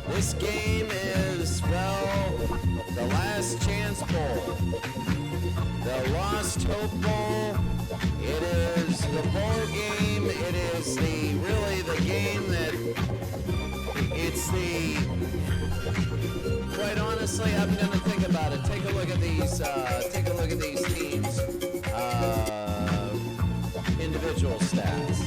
This game is, well, the Last Chance Bowl, the Lost Hope Bowl. It is the bowl game. It is really the game that it's the, quite honestly, I'm going to think about it. Take a look at these teams, individual stats.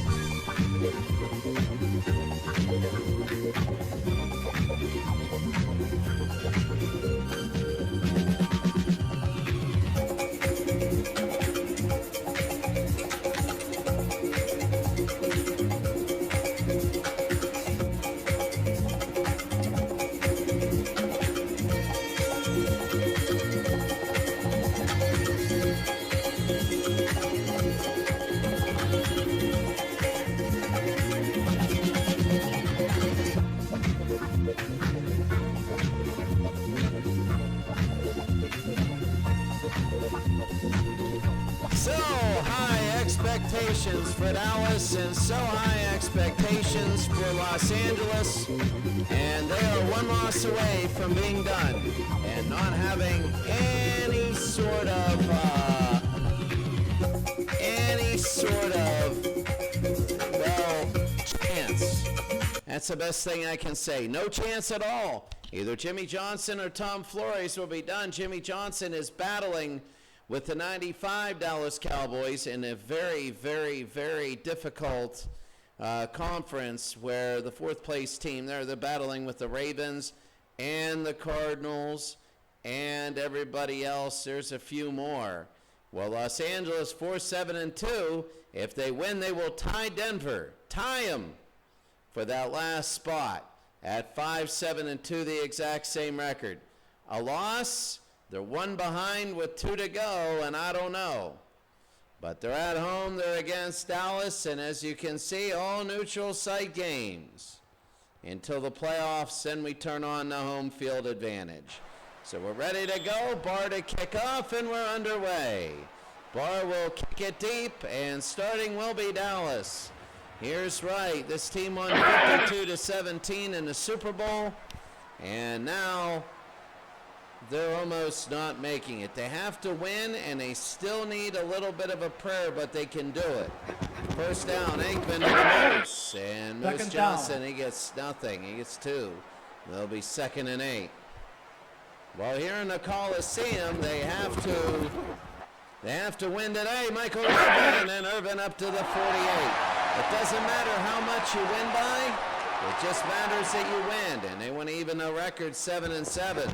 So high expectations for Dallas and so high expectations for Los Angeles, and they are one loss away from being done and not having any sort of chance. That's the best thing I can say. No chance at all. Either Jimmy Johnson or Tom Flores will be done. Jimmy Johnson is battling with the 95 Dallas Cowboys in a very, very, very difficult conference where the fourth place team, they're battling with the Ravens and the Cardinals and everybody else. There's a few more. Well, Los Angeles 4-7-2. If they win, they will tie Denver, tie them for that last spot at 5-7-2, the exact same record. A loss, they're one behind with 2 to go, and I don't know. But they're at home, they're against Dallas, and as you can see, all neutral site games until the playoffs, then we turn on the home field advantage. So we're ready to go, Barr to kick off, and we're underway. Barr will kick it deep, and starting will be Dallas. Here's Wright. This team won 52-17 in the Super Bowl, and now they're almost not making it. They have to win, and they still need a little bit of a prayer, but they can do it. First down, Aikman to the Moose. And Moose Johnson, he gets nothing. He gets 2. They'll be 2nd and 8. Well, here in the Coliseum, they have to win today. Michael Irvin, and Irvin up to the 48. It doesn't matter how much you win by. It just matters that you win, and they want to even the record 7-7.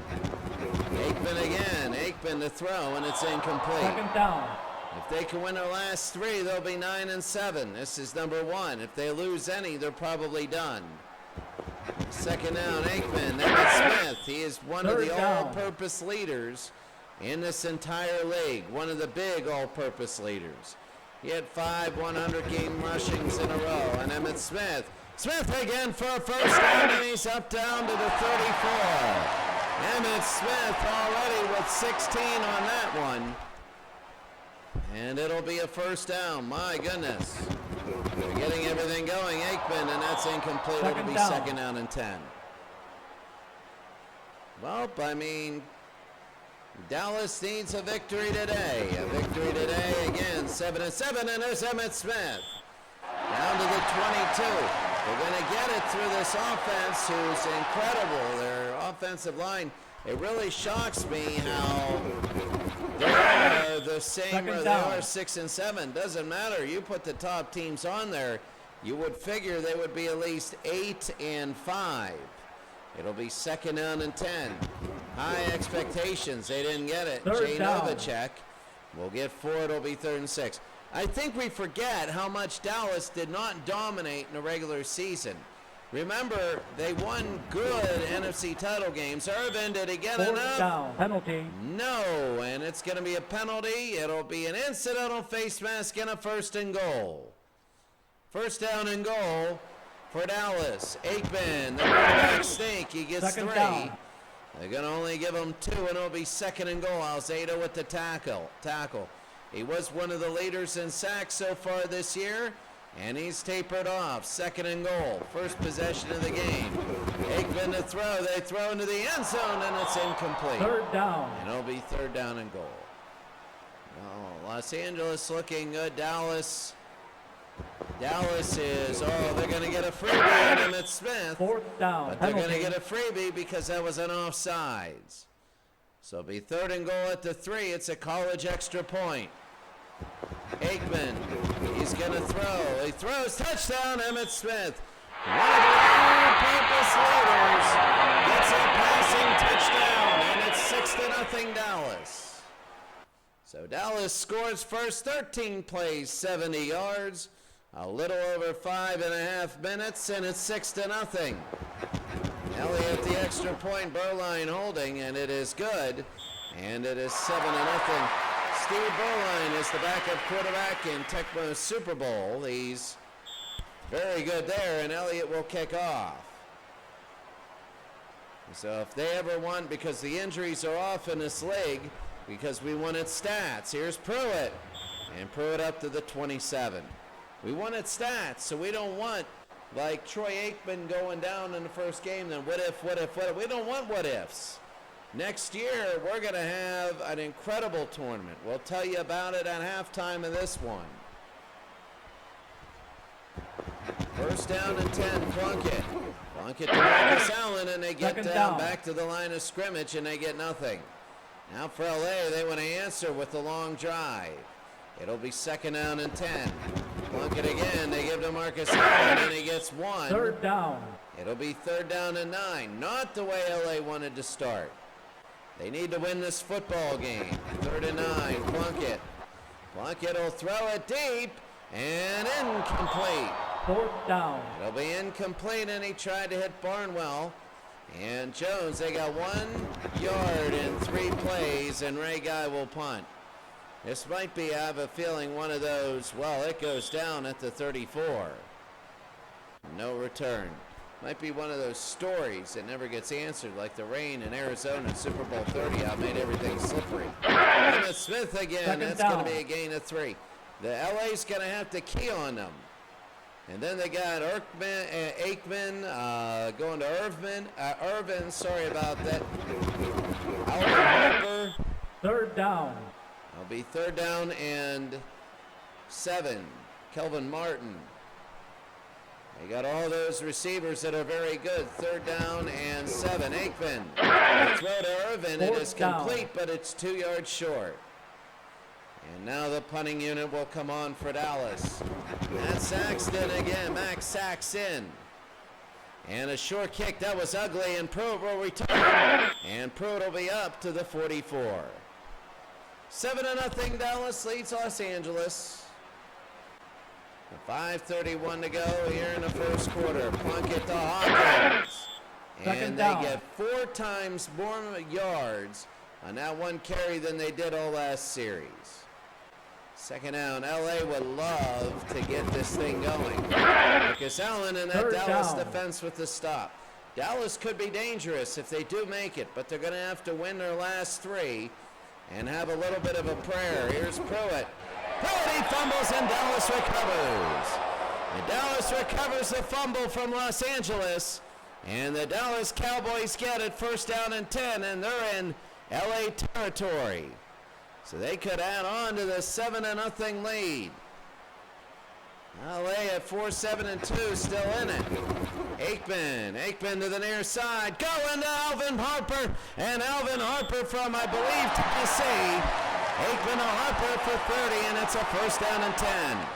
Aikman again. Aikman to throw, and it's incomplete. 2nd down. If they can win their last 3, they'll be 9-7. This is number 1. If they lose any, they're probably done. 2nd down, Aikman. Emmett Smith. He is one of the all-purpose leaders in this entire league. One of the big all-purpose leaders. He had 5 100-game rushings in a row. And Emmett Smith. Smith again for a first down, and he's up down to the 34. Emmett Smith already with 16 on that one. And it'll be a first down. My goodness. They're getting everything going. Aikman, and that's incomplete. It'll be 2nd down and 10. Well, I mean, Dallas needs a victory today. A victory today again. 7-7, and there's Emmett Smith. Down to the 22. They're going to get it through this offense, who's incredible. Their offensive line, it really shocks me how they are the same, or they are 6-7. Doesn't matter. You put the top teams on there, you would figure they would be at least 8-5. It'll be 2nd down and 10. High expectations. They didn't get it. Jay Novacek will get 4. It'll be 3rd and 6. I think we forget how much Dallas did not dominate in the regular season. Remember, they won good NFC title games. Irvin, did he get enough? 4th down, penalty. No, and it's going to be a penalty. It'll be an incidental face mask and a 1st and goal. 1st down and goal for Dallas. Aikman, the quarterback sneak. He gets 3. They're going to only give him 2, and it'll be 2nd and goal. Alzado with the tackle. He was one of the leaders in sacks so far this year, and he's tapered off. 2nd and goal. First possession of the game. Aikman to throw. They throw into the end zone, and it's incomplete. 3rd down. And it'll be 3rd down and goal. Oh, Los Angeles looking good. Dallas is, they're going to get a freebie on Emmett Smith. 4th down. But they're going to get a freebie because that was an offsides. So it'll be 3rd and goal at the 3. It's a college extra point. Aikman, he's going to throw. He throws. Touchdown, Emmett Smith. One of the all-purpose leaders gets a passing touchdown, and it's 6-0 Dallas. So Dallas scores first 13 plays, 70 yards, a little over 5.5 minutes, and it's 6-0. Elliott the extra point, Berline holding, and it is good, and it is 7-0. Steve Berline is the backup quarterback in Tecmo's Super Bowl. He's very good there, and Elliott will kick off. So if they ever want, because the injuries are off in this league, because we wanted stats. Here's Pruitt, and Pruitt up to the 27. We wanted stats, so we don't want, like Troy Aikman going down in the first game, then what if. We don't want what ifs. Next year, we're going to have an incredible tournament. We'll tell you about it at halftime of this one. First down and 10, Plunkett. Plunkett to Marcus Allen, and they get down back to the line of scrimmage, and they get nothing. Now for LA, they want to answer with the long drive. It'll be 2nd down and 10. Plunkett again, they give to Marcus Allen, and he gets 1. 3rd down. It'll be 3rd down and 9. Not the way LA wanted to start. They need to win this football game. 3rd and 9, Plunkett. Plunkett will throw it deep, and incomplete. 4th down. It'll be incomplete, and he tried to hit Barnwell. And Jones, they got 1 yard in 3 plays, and Ray Guy will punt. This might be, I have a feeling, one of those, well, it goes down at the 34. No return. Might be one of those stories that never gets answered, like the rain in Arizona in Super Bowl 30. I made everything slippery. Emmett Smith again. That's going to be a gain of 3. The LA's going to have to key on them. And then they got Aikman going to Irvin. Sorry about that. Alvin Harper. Third down. It'll be third down and 7. Kelvin Martin. They got all those receivers that are very good. Third down and 7. Aikman. The throw to Irvin. It is Fourth down. complete, but it's 2 yards short. And now the punting unit will come on for Dallas. Matt Saxton again. Max Saxton. And a short kick. That was ugly. And Pruitt will return. And Pruitt will be up to the 44. 7-0 Dallas leads Los Angeles. 5:31 to go here in the first quarter. Plunkett to Hawkins. Second And down. they get 4 times more yards on that one carry than they did all last series. Second down. LA would love to get this thing going. Marcus Allen and that Third Dallas down. defense with the stop. Dallas could be dangerous if they do make it, but they're going to have to win their last 3 and have a little bit of a prayer. Here's Pruitt. Pruitt, he fumbles and Dallas recovers. And Dallas recovers the fumble from Los Angeles. And the Dallas Cowboys get it first down and 10, and they're in LA territory. So they could add on to the 7-0 lead. LA at 4-7-2, still in it. Aikman to the near side, going to Alvin Harper, and Alvin Harper from, I believe, Tennessee. Aikman to Harper for 30, and it's a first down and 10.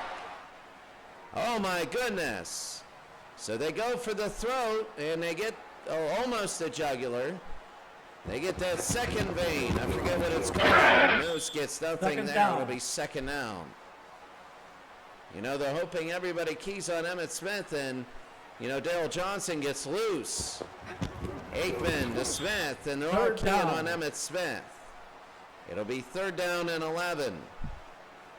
Oh my goodness. So they go for the throat, and they get almost a jugular. They get that second vein. I forget what it's called. Moose gets nothing Second there. down. It'll be second down. You know, they're hoping everybody keys on Emmitt Smith, and, you know, Dale Johnson gets loose. Aikman to Smith, and they're all Third keying down. on Emmitt Smith. It'll be third down and 11.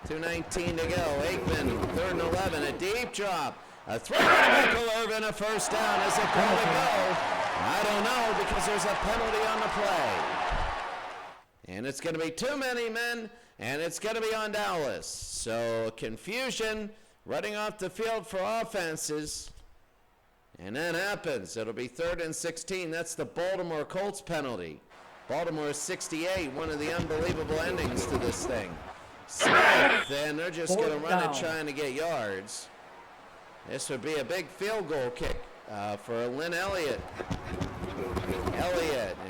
2:19 to go. Aikman, third and 11. A deep drop. A throw to Michael Irvin, a first down. Is it going to go? I don't know, because there's a penalty on the play. And it's going to be too many men, and it's going to be on Dallas. So confusion running off the field for offenses. And that happens. It'll be third and 16. That's the Baltimore Colts penalty. Baltimore is 68, one of the unbelievable endings to this thing. Smith, and they're just going to Fourth run down. it trying to get yards. This would be a big field goal kick for Lynn Elliott.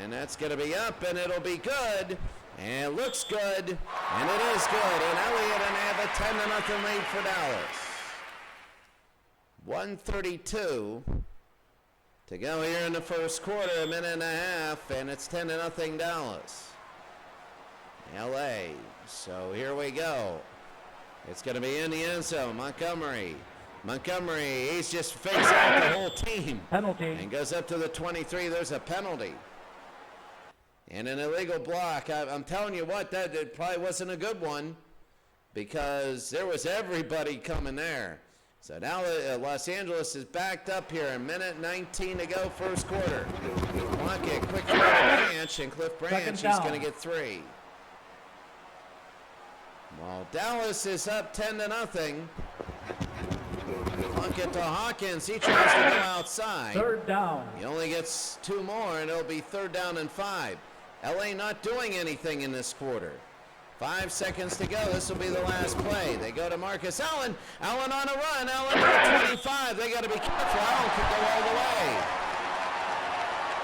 And that's going to be up, and it'll be good. And it looks good, and it is good. And Elliott and have a 10-0 lead for Dallas. 1:32 to go here in the first quarter, a minute and a half, and it's 10-0 Dallas. LA. So here we go. It's going to be in the end zone. Montgomery, he's just fakes out the whole team. Penalty. And goes up to the 23. There's a penalty. And an illegal block. I'm telling you what, that it probably wasn't a good one, because there was everybody coming there. So now Los Angeles is backed up here. A minute 19 to go, first quarter. Plunkett, quick throw to Branch, and Cliff Branch, Second he's down. going to get 3. Well, Dallas is up 10-0. Plunkett to Hawkins. He tries to go outside. Third down. He only gets 2 more, and it'll be third down and 5. LA not doing anything in this quarter. 5 seconds to go. This will be the last play. They go to Marcus Allen. Allen on a run. Allen to the 25. They got to be careful. Allen could go all the way.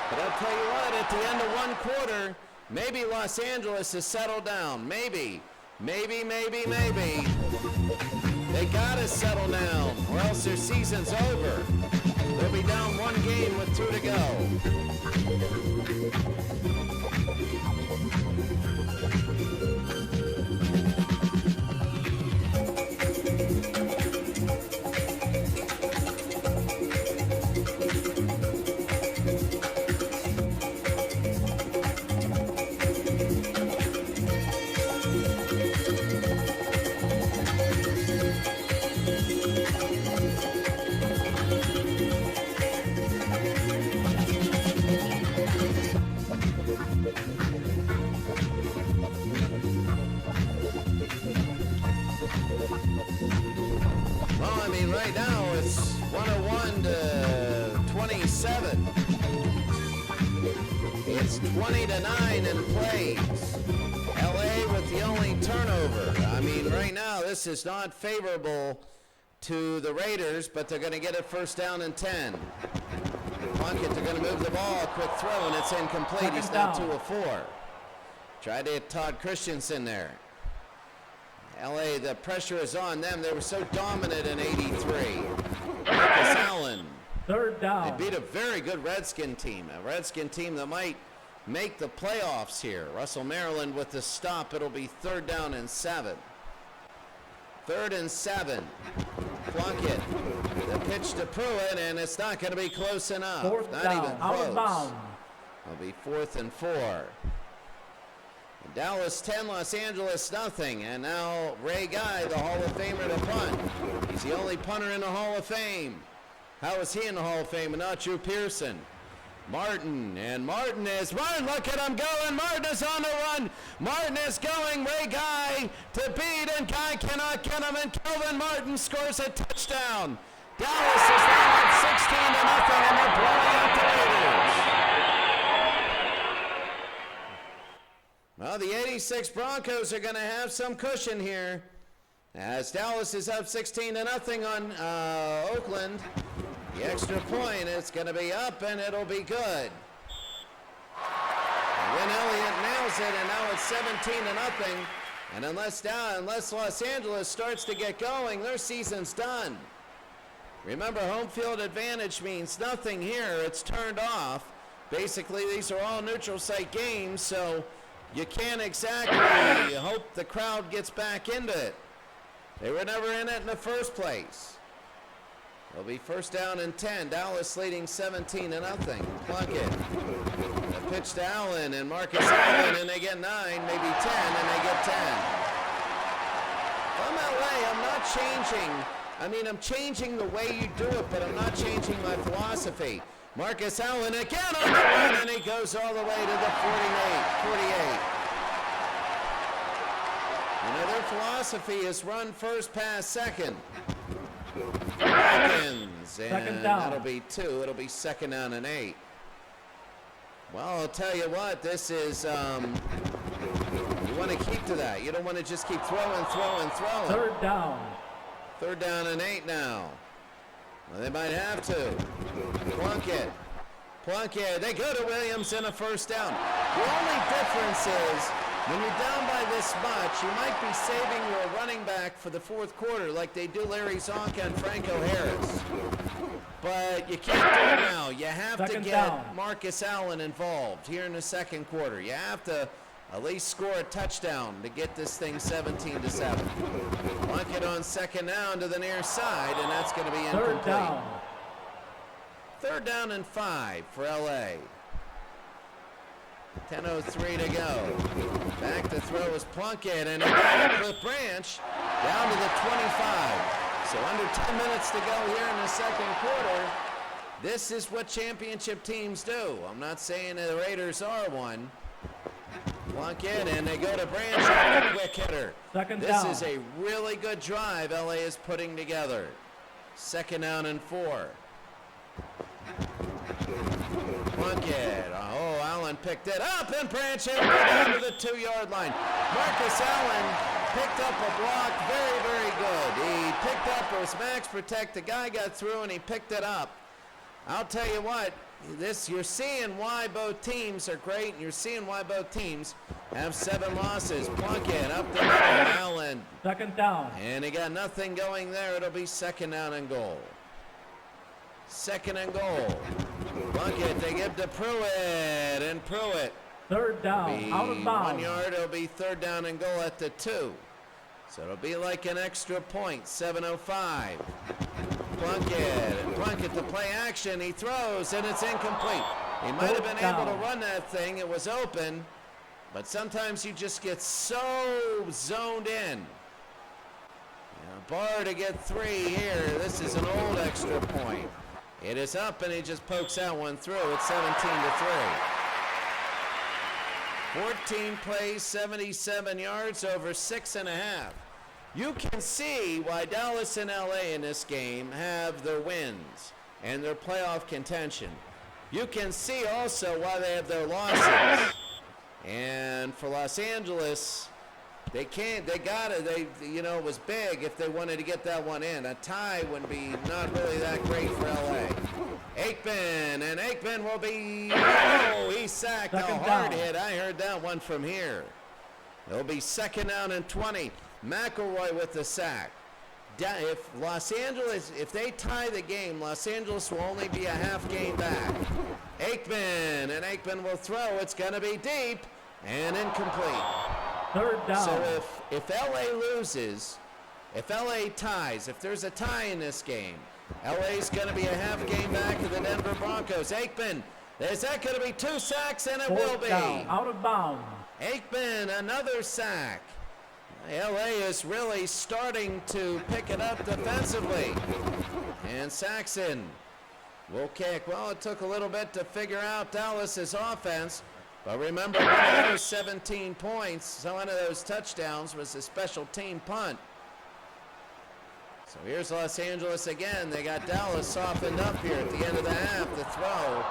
But I'll tell you what, at the end of one quarter, maybe Los Angeles has settled down. Maybe. They got to settle down, or else their season's over. They'll be down 1 game with 2 to go. Well, I mean, right now it's 101 to 27 in It's 20-9 in plays. LA with the only turnover. I mean, right now, this is not favorable to the Raiders, but they're going to get it first down and 10. Plunkett, they're going to move the ball. Quick throw, and it's incomplete. He's now 2 of 4. Tried to hit Todd Christensen there. LA, the pressure is on them. They were so dominant in 83. Marcus Allen. Third down. They beat a very good Redskin team. A Redskin team that might make the playoffs here. Russell Maryland with the stop. It'll be 3rd down and 7. 3rd and 7. Plunkett. The pitch to Pruitt, and it's not going to be close enough. Fourth not down. even Out close. of bounds. It'll be 4th and 4. Dallas 10, Los Angeles nothing. And now Ray Guy, the Hall of Famer, to punt. He's the only punter in the Hall of Fame. How is he in the Hall of Fame and not Drew Pearson? Martin, Martin, look at him going. Martin is on the run. Martin is going. Ray Guy to beat, and Guy cannot get him, and Kelvin Martin scores a touchdown. Dallas is now up 16-0, and they're blowing out the Raiders. Well, the 86 Broncos are going to have some cushion here as Dallas is up 16-0 on Oakland. The extra point is going to be up, and it'll be good. Win Elliott nails it, and now it's 17-0. And unless Los Angeles starts to get going, their season's done. Remember, home field advantage means nothing here. It's turned off. Basically, these are all neutral site games, so you can't exactly hope the crowd gets back into it. They were never in it in the first place. It'll be 1st down and 10. Dallas leading 17-0. Plunkett. The pitch to Allen and Marcus Allen, and they get 9, maybe 10, and they get 10. From LA, I'm not changing. I'm changing the way you do it, but I'm not changing my philosophy. Marcus Allen again on the run, and he goes all the way to the 48. Their philosophy is run first, pass second. Hawkins, and that'll be 2. It'll be 2nd down and 8. Well, I'll tell you what, this is, you want to keep to that. You don't want to just keep throwing. 3rd down. 3rd down and 8 now. Well, they might have to. Plunkett, they go to Williams in a 1st down. The only difference is, when you're down by this much, you might be saving your running back for the 4th quarter like they do Larry Zonka and Franco Harris. But you can't do it now. You have to get Marcus Allen involved here in the 2nd quarter. You have to at least score a touchdown to get this thing 17-7. Plunkett on 2nd down to the near side, and that's going to be incomplete. 3rd down and 5 for LA. 10:03 to go. Back to throw is Plunkett, and he got it with Branch down to the 25. So under 10 minutes to go here in the 2nd quarter. This is what championship teams do. I'm not saying the Raiders are one. Plunkett, and they go to Branch, a quick hitter. This is a really good drive LA is putting together. 2nd down and 4. Plunkett, Allen picked it up, and Branch hit down to the 2-yard line. Marcus Allen picked up a block, very, very good. He picked up, it was max protect, the guy got through and he picked it up. I'll tell you what, you're seeing why both teams are great, and you're seeing why both teams have 7 losses. Plunkett up the middle, Allen. 2nd down. And he got nothing going there. It'll be 2nd down and goal. 2nd and goal. Plunkett, they give to Pruitt, and Pruitt. 3rd down, out of bounds. 1 yard, it'll be 3rd down and goal at the 2. So it'll be like an extra point, 7:05. Plunkett to play action, he throws, and it's incomplete. He might have been able to run that thing, it was open, but sometimes you just get so zoned in. Barr to get 3 here, this is an old extra point. It is up, and he just pokes that one through. It's 17-3. 14 plays, 77 yards, over 6.5. You can see why Dallas and LA in this game have their wins and their playoff contention. You can see also why they have their losses. And for Los Angeles, they got it. It was big if they wanted to get that one in. A tie would be not really that great for LA. Aikman will be, he sacked. A hard hit. I heard that one from here. It'll be second down and 20. McElroy with the sack. If they tie the game, Los Angeles will only be a half game back. Aikman will throw. It's going to be deep and incomplete. Third down. So if LA loses, if LA ties, if there's a tie in this game, LA's going to be a half game back to the Denver Broncos. Aikman, is that going to be 2 sacks? And it will be. Down, out of bounds. Aikman, another sack. LA is really starting to pick it up defensively. And Saxon will kick. Well, it took a little bit to figure out Dallas's offense. But remember, one of those 17 points, one of those touchdowns was a special team punt. So here's Los Angeles again. They got Dallas softened up here at the end of the half. The throw,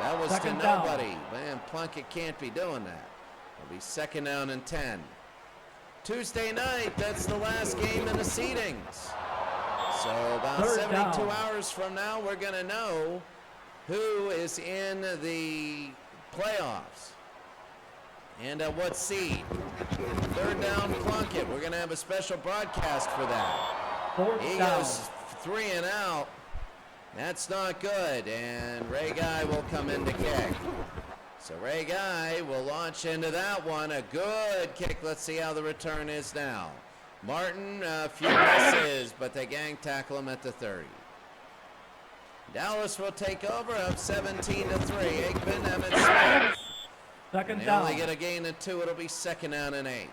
that was second to down. nobody. Man, Plunkett can't be doing that. It'll be second down and 10. Tuesday night, that's the last game in the seedings. So about Third 72 down. hours from now, we're going to know who is in the playoffs and at what seed. Third down, Plunkett. We're going to have a special broadcast for that. Fourth He down. goes 3 and out. That's not good, and Ray Guy will come in to kick. So Ray Guy will launch into that one. A good kick. Let's see how the return is now. Martin, a few misses, but they gang tackle him at the 30. Dallas will take over up 17-3. Aikman, Emmitt Smith. Second They down. only get a gain of 2. It'll be second down and 8.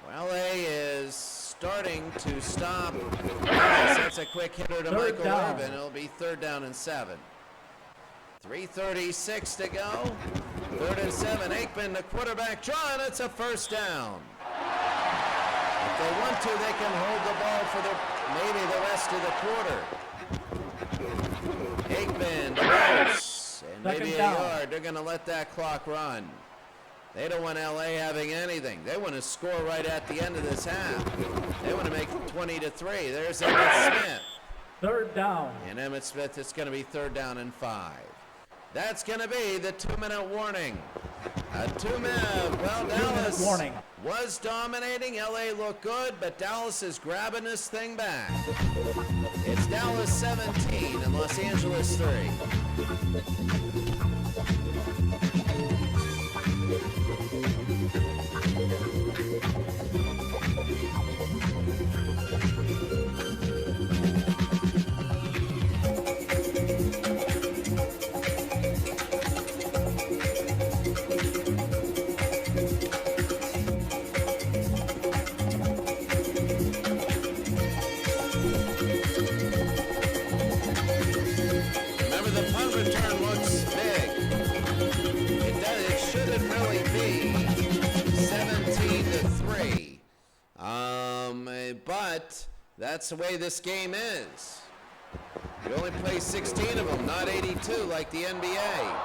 Well, LA is starting to stop. Dallas. That's a quick hitter to Third Michael down. Irvin. It'll be third down and 7. 3:36 to go. Third and 7. Aikman, the quarterback draw, and it's a first down. If they want to, they can hold the ball for maybe the rest of the quarter. Aikman, the Bulls, and maybe Second a down. yard. They're going to let that clock run. They don't want LA having anything. They want to score right at the end of this half. They want to make it 20-3. There's Emmitt Smith. Third down. And Emmitt Smith, it's going to be third down and 5. That's going to be the 2-minute warning. A 2-minute. Well, Dallas warning. was dominating. LA looked good, but Dallas is grabbing this thing back. It's Dallas 17 and Los Angeles 3. Remember, the punt return looks big. It shouldn't really be 17-3. But that's the way this game is. You only play 16 of them, not 82 like the NBA.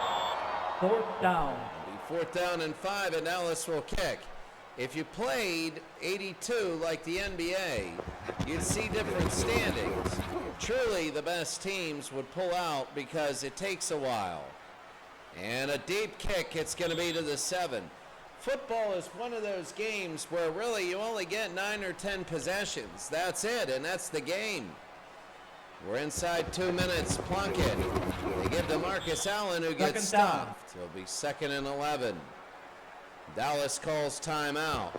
Fourth down. It'll be fourth down and 5, and Dallas will kick. If you played 82 like the NBA, you'd see different standings. Truly, the best teams would pull out because it takes a while. And a deep kick, it's going to be to the 7. Football is one of those games where really you only get 9 or 10 possessions. That's it, and that's the game. We're inside 2 minutes. Plunkett. They give to Marcus Allen, who gets Second down. stuffed. It'll be second and 11. Dallas calls timeout.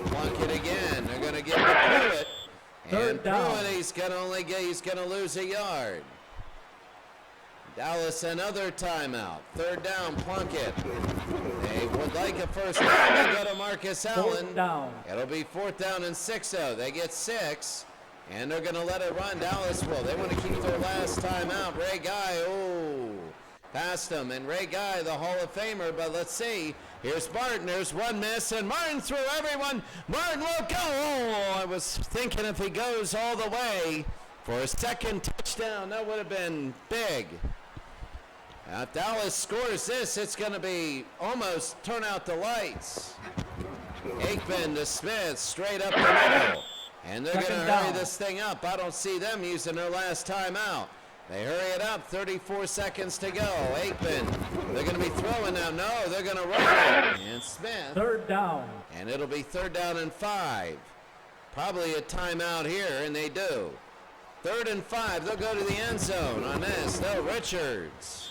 Plunkett again. They're going to give to Pruitt. Third And down. Pruitt, he's going to lose a yard. Dallas another timeout. Third down, Plunkett. They would like a first down. They go to Marcus Allen. Fourth down. It'll be fourth down and 6, though. They get 6, and they're going to let it run. Dallas will. They want to keep their last timeout. Ray Guy, past him. And Ray Guy, the Hall of Famer, but let's see. Here's Martin. There's one miss, and Martin threw everyone. Martin will go. I was thinking if he goes all the way for a second touchdown, that would have been big. Now, if Dallas scores this, it's going to be almost turn out the lights. Aikman to Smith, straight up the middle. And they're going to Second hurry down. this thing up. I don't see them using their last timeout. They hurry it up, 34 seconds to go. Aikman, they're going to be throwing now. No, they're going to run it. And Smith. Third down. And it'll be 3rd down and 5. Probably a timeout here, and they do. 3rd and 5, they'll go to the end zone on this. No, Richards.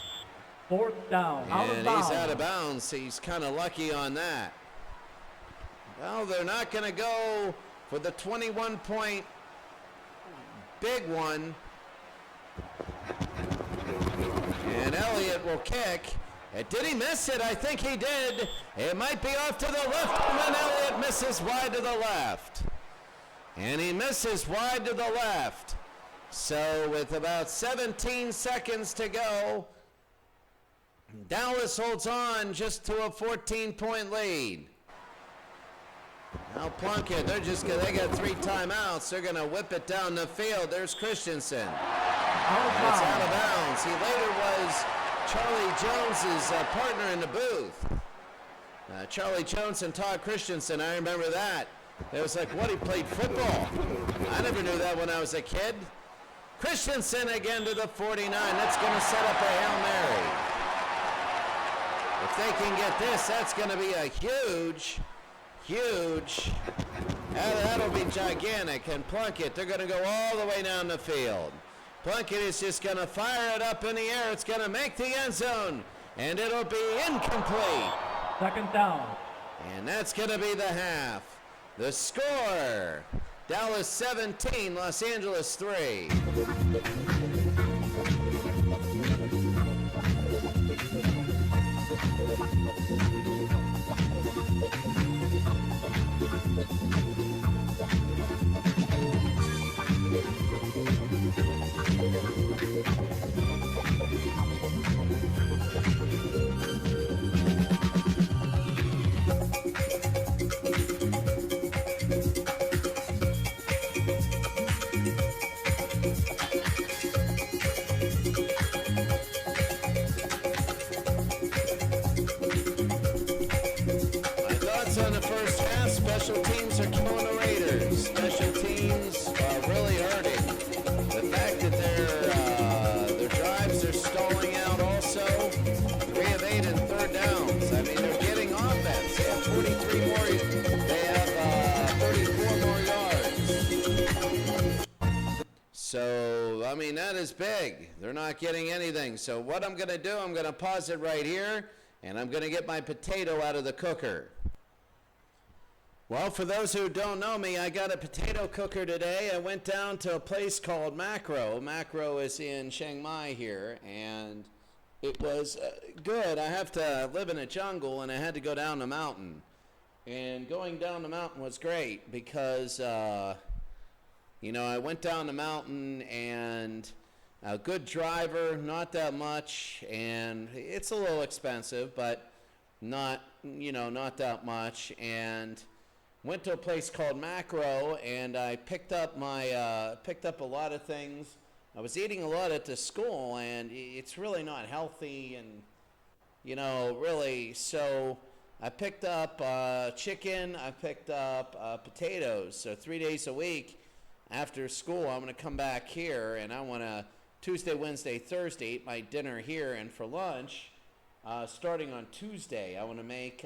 Fourth down. Out of And bounds. he's out of bounds. He's kind of lucky on that. Well, they're not going to go for the 21-point big one. And Elliott will kick. Did he miss it? I think he did. It might be off to the left, and then Elliott misses wide to the left. And he misses wide to the left. So with about 17 seconds to go, Dallas holds on just to a 14-point lead. Now Plunkett, they got 3 timeouts. They're going to whip it down the field. There's Christensen. Out of And it's out of bounds. bounds. He later was Charlie Jones's partner in the booth. Charlie Jones and Todd Christensen, I remember that. It was like, what, he played football? I never knew that when I was a kid. Christensen again to the 49. That's going to set up a Hail Mary. If they can get this, that's going to be a huge, that'll be gigantic. And Plunkett, they're going to go all the way down the field. Plunkett is just going to fire it up in the air. It's going to make the end zone, and it'll be incomplete. Second down. And that's going to be the half. The score, Dallas 17, Los Angeles 3. On the first half, special teams are killing the Raiders. Special teams are really hurting. The fact that their drives are stalling out also. 3 of 8 and 3rd downs. I mean, they're getting offense. They have 43 more. They have 34 more yards. So, I mean, that is big. They're not getting anything. So what I'm going to do, I'm going to pause it right here, and I'm going to get my potato out of the cooker. Well, for those who don't know me, I got a potato cooker today. I went down to a place called Macro. Macro is in Chiang Mai here, and it was good. I have to live in a jungle, and I had to go down the mountain. And going down the mountain was great because, I went down the mountain, and a good driver, not that much, and it's a little expensive, but not that much, and went to a place called Macro, and I picked up a lot of things. I was eating a lot at the school, and it's really not healthy, and really. So I picked up chicken. I picked up potatoes. So 3 days a week after school, I'm going to come back here, and I want to Tuesday, Wednesday, Thursday eat my dinner here, and for lunch, starting on Tuesday, I want to make.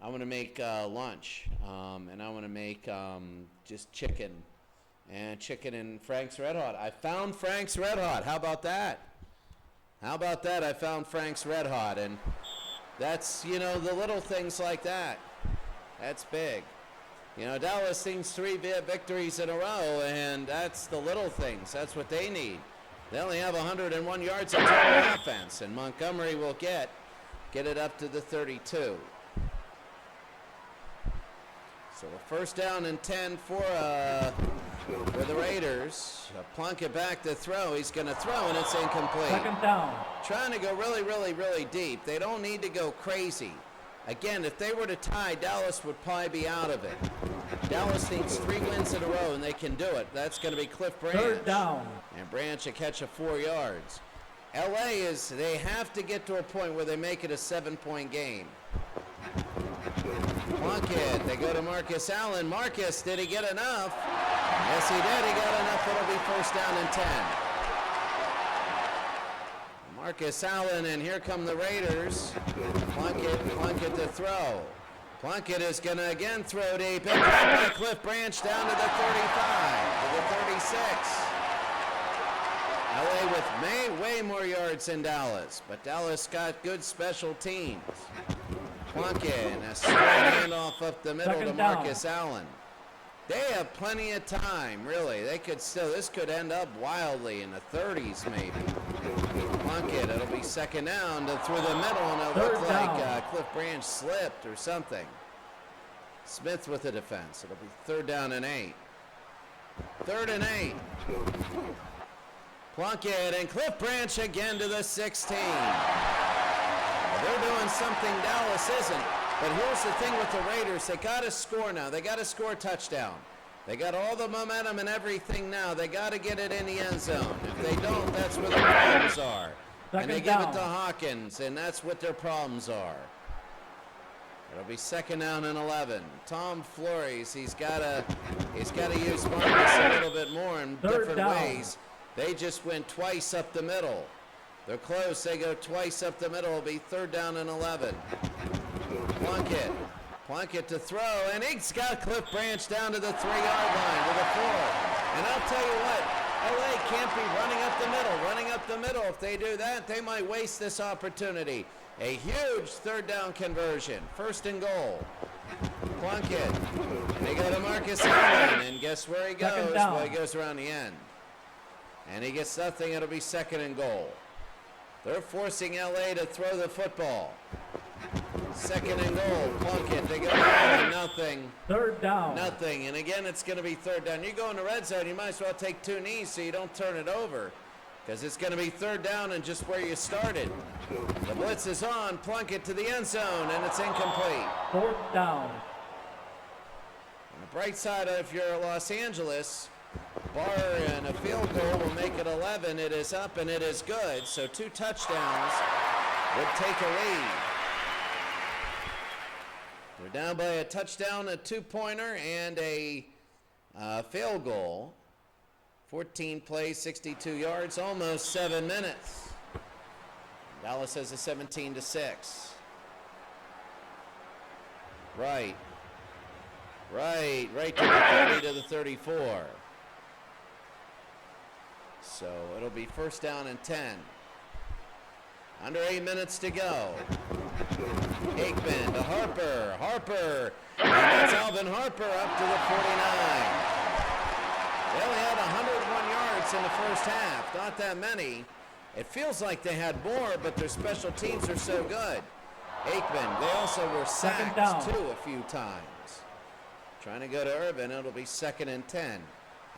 Lunch, and I want to make just chicken and Frank's Red Hot. I found Frank's Red Hot. How about that? I found Frank's Red Hot, and that's, the little things like that. That's big. Dallas needs 3 victories in a row, and that's the little things. That's what they need. They only have 101 yards of total offense, and Montgomery will get it up to the 32. So a 1st down and 10 for the Raiders. Plunkett back to throw. He's going to throw, and it's incomplete. Second down. Trying to go really, really, really deep. They don't need to go crazy. Again, if they were to tie, Dallas would probably be out of it. Dallas needs 3 wins in a row, and they can do it. That's going to be Cliff Branch. Third down. And Branch a catch of 4 yards. they have to get to a point where they make it a 7-point game. Plunkett, they go to Marcus Allen. Marcus, did he get enough? Yes, he did. He got enough. It'll be first down and 10. Marcus Allen, and here come the Raiders. Plunkett to throw. Plunkett is going to again throw deep. And caught by Cliff Branch down to the 35, to the 36. LA with way more yards than Dallas, but Dallas got good special teams. Plunkett, and a straight handoff up the middle to Marcus Allen. They have plenty of time, really. They could still, this could end up wildly in the 30s maybe. Plunkett, it'll be second down through the middle, and it looked like Cliff Branch slipped or something. Smith with the defense. It'll be third down and 8. Third and 8. Plunkett and Cliff Branch again to the 16. They're doing something Dallas isn't. But here's the thing with the Raiders. They got to score now. They got to score a touchdown. They got all the momentum and everything now. They got to get it in the end zone. If they don't, that's where the problems are. And they give it to Hawkins, and that's what their problems are. It'll be second down and 11. Tom Flores, he's got to use Marcus a little bit more in different ways. They just went twice up the middle. They're close. They go twice up the middle. It'll be third down and 11. Plunkett to throw, and he's got Cliff Branch down to the 3-yard line, to the 4. And I'll tell you what, LA can't be running up the middle. If they do that, they might waste this opportunity. A huge third down conversion. First and goal. Plunkett. They go to Marcus Allen, and guess where he goes? Well, he goes around the end. And he gets nothing. It'll be second and goal. They're forcing LA to throw the football. Second and goal. Plunkett. They go down, nothing. Third down. Nothing. And again, it's going to be third down. You go in the red zone, you might as well take 2 knees so you don't turn it over, because it's going to be third down and just where you started. The blitz is on. Plunkett to the end zone, and it's incomplete. Fourth down. On the bright side, if you're Los Angeles, bar and a field goal will make it 11. It is up and it is good. So 2 touchdowns would take a lead. They're down by a touchdown, a 2-pointer, and a field goal. 14 plays, 62 yards, almost 7 minutes. Dallas has a 17-6. Right to the 30 to the 34. So it'll be first down and 10. Under 8 minutes to go. Aikman to Harper, and that's Alvin Harper up to the 49. They only had 101 yards in the first half, not that many. It feels like they had more, but their special teams are so good. Aikman, they also were sacked too a few times. Trying to go to Urban, it'll be second and 10.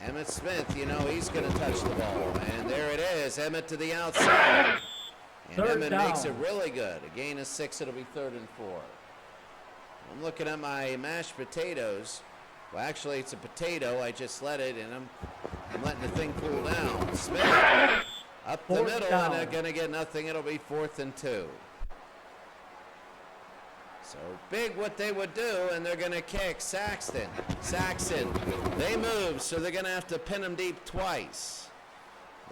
Emmitt Smith, you know he's going to touch the ball. And there it is, Emmitt to the outside. And Emmitt makes it really good. A gain of 6, it'll be third and 4. I'm looking at my mashed potatoes. Well, actually, it's a potato. I just let it, and I'm letting the thing cool down. Smith up the middle, and they're going to get nothing. It'll be 4th and 2. So big what they would do, and they're going to kick Saxon. They move, so they're going to have to pin him deep twice.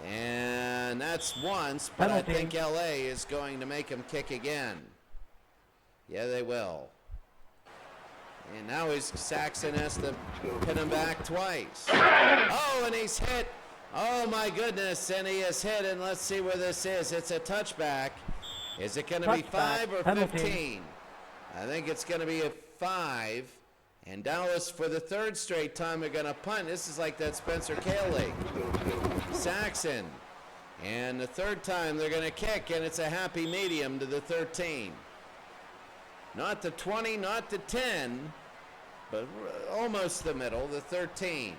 And that's once, but I think LA is going to make him kick again. Yeah, they will. And now Saxon has to pin him back twice. Oh, and he's hit. Oh, my goodness, and he is hit, and let's see where this is. It's a touchback. Is it going to be 5 or 15? I think it's going to be a 5. And Dallas, for the 3rd straight time, are going to punt. This is like that Spencer Kale league. Saxon. And the 3rd time, they're going to kick, and it's a happy medium to the 13. Not the 20, not the 10, but almost the middle, the 13.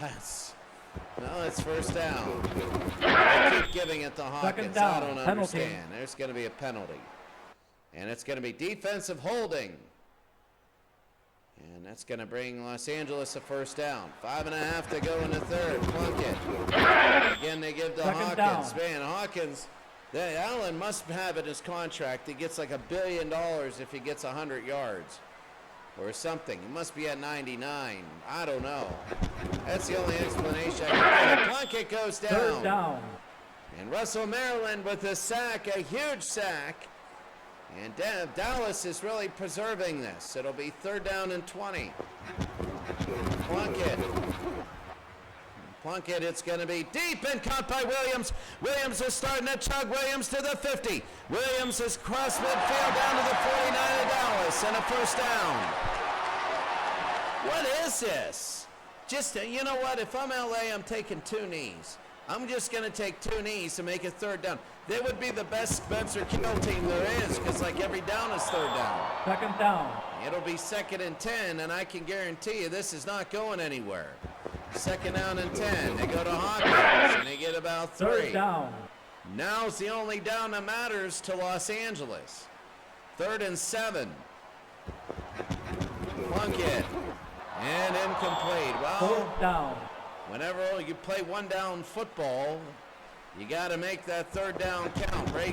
That's first down. They keep giving it to Hawkins. I don't understand. There's going to be a penalty. And it's going to be defensive holding. And that's going to bring Los Angeles a first down. 5.5 to go in the third. Plunkett. Again, they give to Second Hawkins. down. Man, Hawkins, Allen must have in his contract. He gets like $1 billion if he gets 100 yards or something. He must be at 99. I don't know. That's the only explanation I can give. Plunkett goes down. Third down. And Russell Maryland with a sack, a huge sack. And Dallas is really preserving this. It'll be third down and 20. Plunkett, it's going to be deep and caught by Williams. Williams is starting to chug. Williams to the 50. Williams has crossed midfield down to the 49 of Dallas and a first down. What is this? Just, you know what? If I'm LA, I'm taking 2 knees. I'm just going to take 2 knees to make it third down. They would be the best Spencer Kill team there is because like every down is third down. Second down. It'll be second and 10, and I can guarantee you this is not going anywhere. Second down and 10. They go to Hawkins, and they get about 3. Third down. Now's the only down that matters to Los Angeles. Third and 7. Plunkett. And incomplete. Well, Fourth down. whenever you play one down football, you got to make that third down count. Ray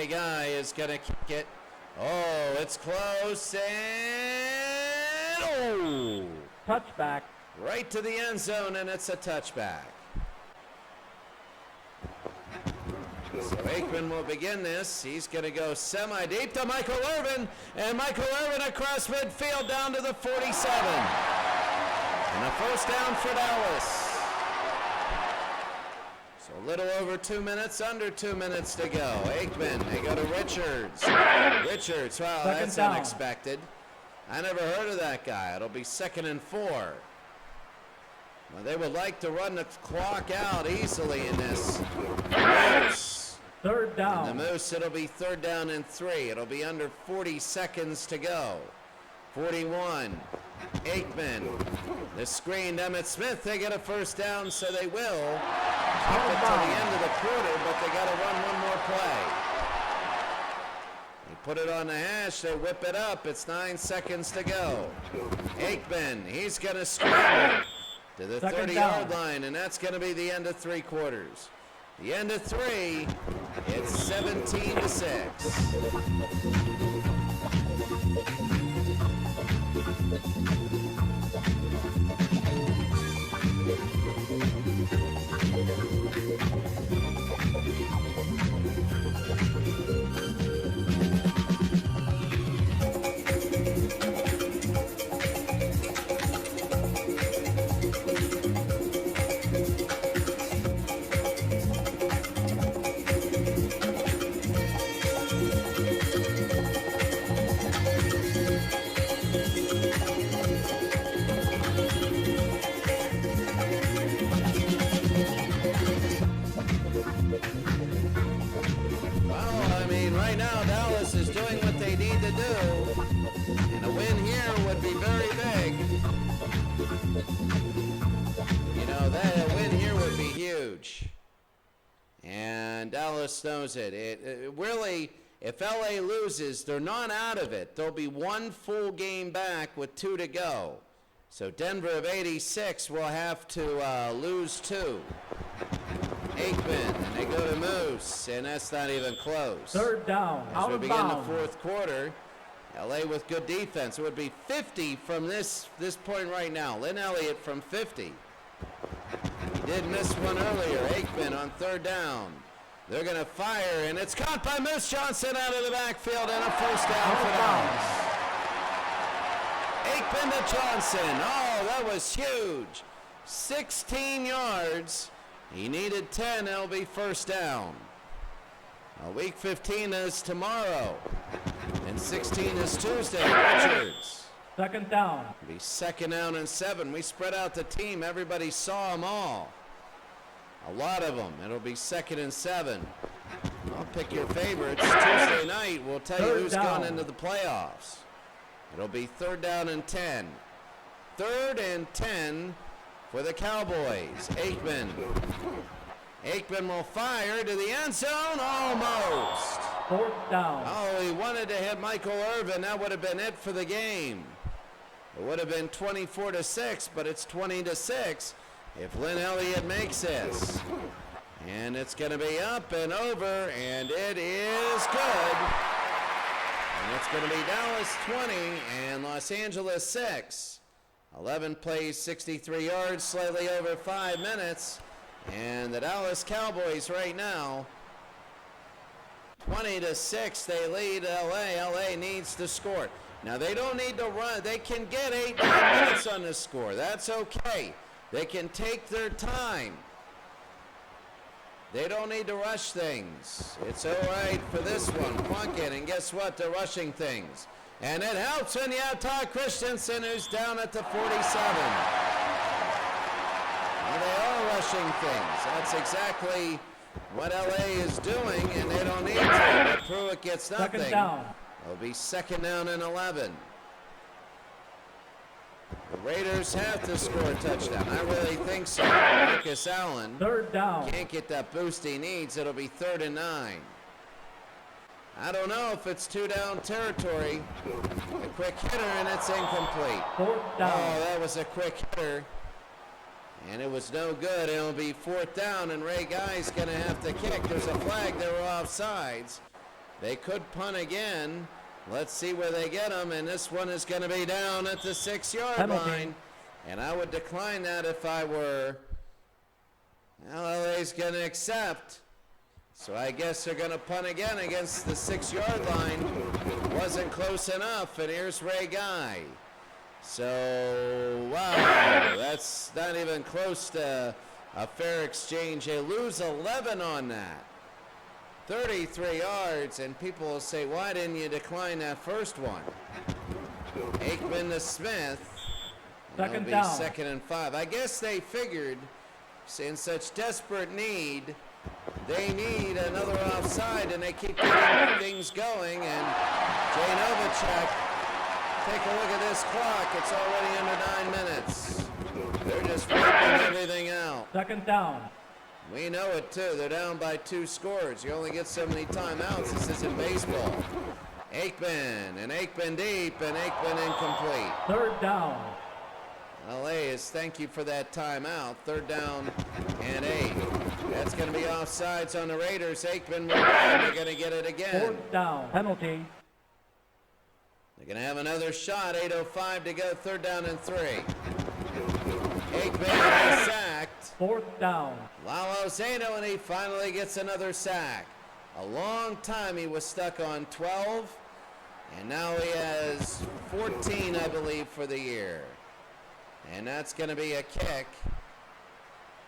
Guy is going to kick it. Oh, it's close and oh! Touchback. Right to the end zone, and it's a touchback. So Aikman will begin this. He's going to go semi-deep to Michael Irvin, and Michael Irvin across midfield down to the 47. And a first down for Dallas. So a little over 2 minutes, under 2 minutes to go. Aikman, they go to Richards. Richards, wow, Second that's down. unexpected. I never heard of that guy. It'll be second and 4. Well, they would like to run the clock out easily in this. Moose. Third The down. Moose, it'll be third down and 3. It'll be under 40 seconds to go. 41. Aikman. The screen, Emmitt Smith, they get a first down, so they will keep it to the end of the quarter, but they got to run one more play. They put it on the hash, they whip it up. It's 9 seconds to go. Aikman, he's going to scramble to the Second 30-yard down. line, and that's going to be the end of 3 quarters. The end of 3, it's 17-6. Well, I mean, right now Dallas is doing what they need to do, and a win here would be very big. You know, that a win here would be huge, and Dallas knows it. It really, if LA loses, they're not out of it. There'll be 1 full game back with 2 to go. So Denver of 86 will have to lose 2. Aikman, and they go to Moose, and that's not even close. Third down. As Out we of begin the bounds. 4th quarter, LA with good defense. It would be 50 from this point right now. Lynn Elliott from 50. He did miss one earlier. Aikman on 3rd down. They're going to fire, and it's caught by Moose Johnson out of the backfield, and a first down for Dallas. Aikman to Johnson. Oh, that was huge. 16 yards. He needed 10. It'll be first down. Week 15 is tomorrow, and 16 is Tuesday. Richards. Second down. It'll be second down and 7. We spread out the team. Everybody saw them all. A lot of them. It'll be second and 7. I'll pick your favorites. Tuesday night, we'll tell you Third who's down. going into the playoffs. It'll be third down and 10. Third and 10 for the Cowboys. Aikman. Aikman will fire to the end zone. Almost. Fourth down. Oh, he wanted to hit Michael Irvin. That would have been it for the game. It would have been 24-6, but it's 20-6 if Lynn Elliott makes this. And it's going to be up and over, and it is good. And it's going to be Dallas 20 and Los Angeles 6. 11 plays, 63 yards, slightly over 5 minutes. And the Dallas Cowboys right now, 20-6, they lead LA. LA needs to score. Now they don't need to run. They can get 8-9 minutes on the score. That's okay. They can take their time. They don't need to rush things. It's all right for this one. Plunkett, and guess what? They're rushing things. And it helps when you have Todd Christensen, who's down at the 47. And they are rushing things. That's exactly what LA is doing, and they don't need to. But Pruitt gets nothing. Second down. It'll be second down and 11. The Raiders have to score a touchdown. I really think so. Marcus Allen Third down. can't get that boost he needs. It'll be 3rd and 9. I don't know if it's 2-down territory. A quick hitter, and it's incomplete. Fourth down. Oh, that was a quick hitter. And it was no good. It'll be 4th down, and Ray Guy's going to have to kick. There's a flag. They were offsides. They could punt again. Let's see where they get them, and this one is going to be down at the 6-yard Penalty. line. And I would decline that if I were. LA's going to accept. So I guess they're going to punt again against the 6-yard line. Wasn't close enough, and here's Ray Guy. So, wow, that's not even close to a fair exchange. They lose 11 on that. 33 yards, and people will say, why didn't you decline that first one? Aikman to Smith. Second It'll be down. 2nd and 5. I guess they figured, in such desperate need, they need another offside, and they keep getting things going. And Jay Novacek, take a look at this clock. It's already under 9 minutes. They're just wiping everything out. Second down. We know it too. They're down by 2 scores. You only get so many timeouts. This isn't baseball. Aikman, and Aikman deep, and Aikman incomplete. Third down. LA is thank you for that timeout. 3rd down and 8. That's going to be offsides on the Raiders. Aikman will run. They're going to get it again. Fourth down. Penalty. They're going to have another shot. 8:05 to go. 3rd down and 3. Aikman is sacked. Fourth down. Lalo Zeno, and he finally gets another sack. A long time he was stuck on 12, and now he has 14, I believe, for the year. And that's going to be a kick.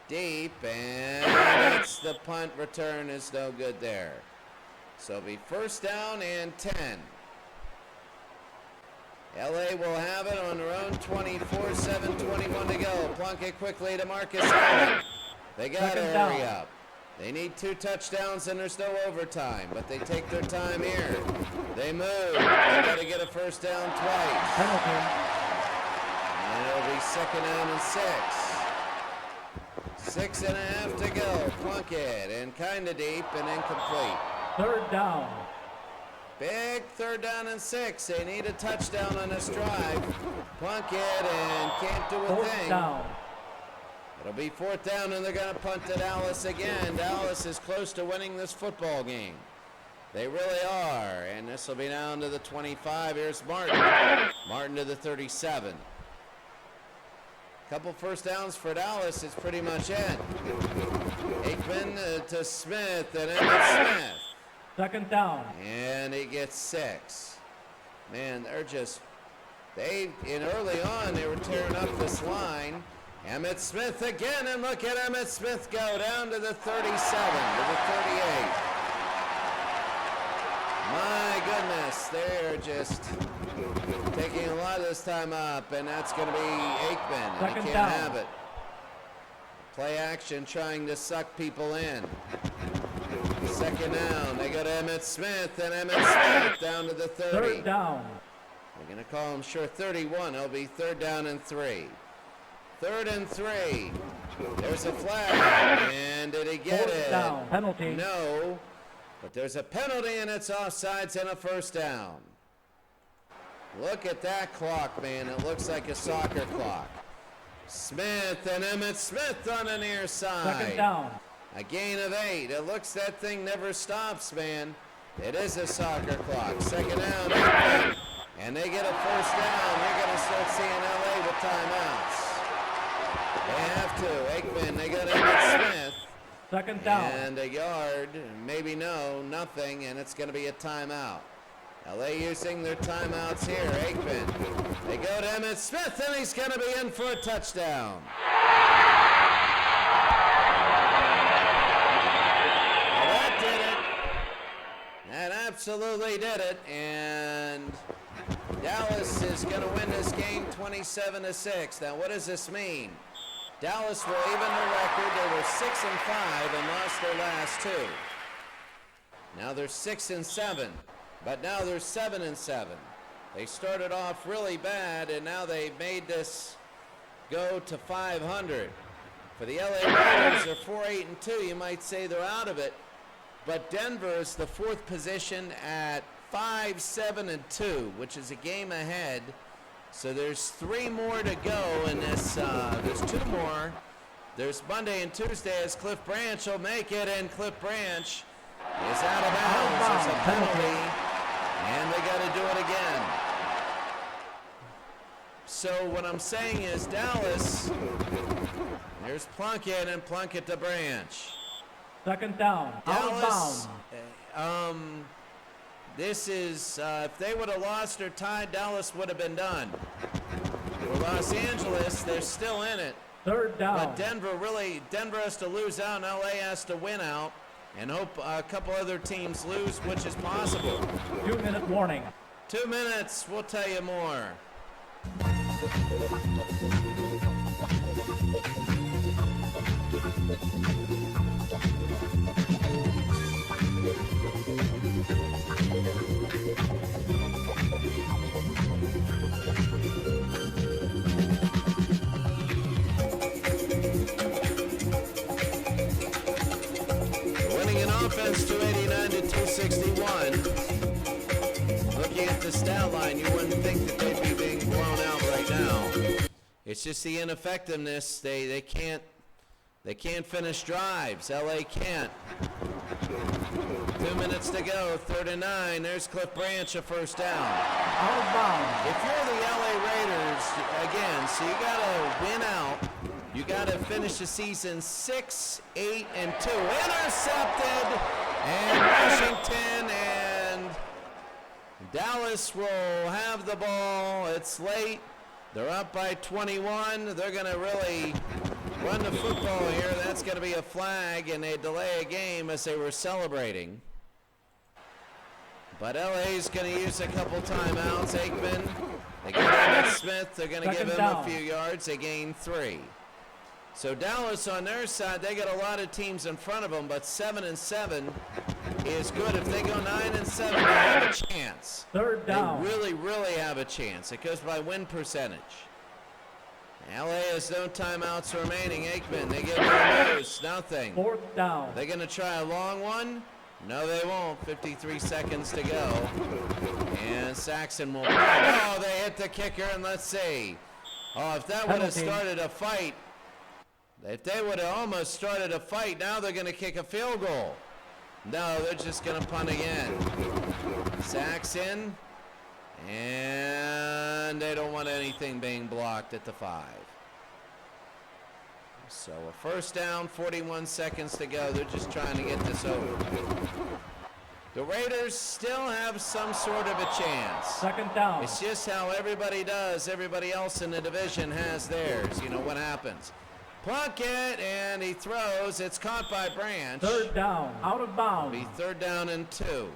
Deep, and it's the punt return is no good there. So it'll be 1st down and 10. LA will have it on their own 24, 7:21 to go. Plunkett quickly to Marcus Allen. They got to Second hurry down. up. They need 2 touchdowns and there's no overtime, but they take their time here. They move. They got to get a 1st down twice. Penalty. And it'll be 2nd down and 6. 6.5 to go. Plunkett, and kind of deep and incomplete. Third down. Big 3rd down and 6. They need a touchdown on this drive. Plunkett, and can't do a Fourth thing. down. It'll be 4th down, and they're going to punt to Dallas again. Dallas is close to winning this football game. They really are. And this will be down to the 25. Here's Martin. Martin to the 37. Couple 1st downs for Dallas. It's pretty much it. Aikman to Smith, and Emmitt Smith. Second down. And he gets 6. Man, they're just, early on, they were tearing up this line. Emmitt Smith again, and look at Emmitt Smith go down to the 37, to the 38. My goodness, they're just taking a lot of this time up, and that's going to be Aikman, and Second he can't down. have it. Play action trying to suck people in. 2nd down, they go to Emmitt Smith, and Emmitt Smith down to the 30. Third down. They're going to call him 31. It'll be 3rd down and 3. 3rd and 3. There's a flag, and did he get Fourth it? down. Penalty. No. But there's a penalty and it's offsides and a first down. Look at that clock, man. It looks like a soccer clock. Smith and Emmett Smith on the near side. Second down. A gain of 8. It looks that thing never stops, man. It is a soccer clock. Second down. Aikman. And they get a first down. You're going to start seeing LA with timeouts. They have to. Aikman, they got Emmett Smith. Second down. And a yard. Maybe no, nothing. And it's going to be a timeout. LA using their timeouts here. Aikman. They go to Emmett Smith, and he's going to be in for a touchdown. Well, that did it. That absolutely did it. And Dallas is going to win this game 27-6. Now, what does this mean? Dallas will even the record. They were 6-5 and lost their last 2. Now they're 6-7. But now they're 7-7. They started off really bad, and now they made this go to 500. For the LA Raiders, they're 4-8-2. You might say they're out of it, but Denver is the 4th position at 5-7-2, which is a game ahead. So there's 3 more to go in this. There's 2 more. There's Monday and Tuesday as Cliff Branch will make it, and Cliff Branch is out of bounds. There's a penalty. And they got to do it again. So what I'm saying is Dallas, there's Plunkett and Plunkett to Branch. Second down. Dallas, Out of bounds. this is, if they would have lost or tied, Dallas would have been done. For Los Angeles, they're still in it. Third down. But Denver has to lose out and LA has to win out. And hope a couple other teams lose, which is possible. 2-minute warning. 2 minutes, we'll tell you more. Offense 289 to 261. Looking at the stat line, you wouldn't think that they'd be being blown out right now. It's just the ineffectiveness. They can't finish drives. LA can't. 2 minutes to go. 3rd and 9. There's Cliff Branch, a first down. Out of bounds. If you're the LA Raiders, again, so you gotta win out. You got to finish the season 6-8-2. Intercepted, and Washington and Dallas will have the ball. It's late. They're up by 21. They're going to really run the football here. That's going to be a flag, and they delay a game as they were celebrating. But LA's going to use a couple timeouts. Aikman, they got Emmett Smith. They're going to give him a few yards. They gain 3. So Dallas on their side, they got a lot of teams in front of them, but 7-7 is good. If they go 9-7, they have a chance. Third down. They really, really have a chance. It goes by win percentage. LA has no timeouts remaining. Aikman, they get no moves, nothing. 4th down. They're going to try a long one? No, they won't. 53 seconds to go. And Saxon will play. Oh, they hit the kicker, and let's see. Oh, if that would have started a fight, if they would have almost started a fight, now they're going to kick a field goal. No, they're just going to punt again. Saxon, and they don't want anything being blocked at the 5. So a first down, 41 seconds to go. They're just trying to get this over. The Raiders still have some sort of a chance. Second down. It's just how everybody does. Everybody else in the division has theirs. You know what happens. Plunkett, and he throws. It's caught by Branch. Third down. Out of bounds. Be 3rd down and 2.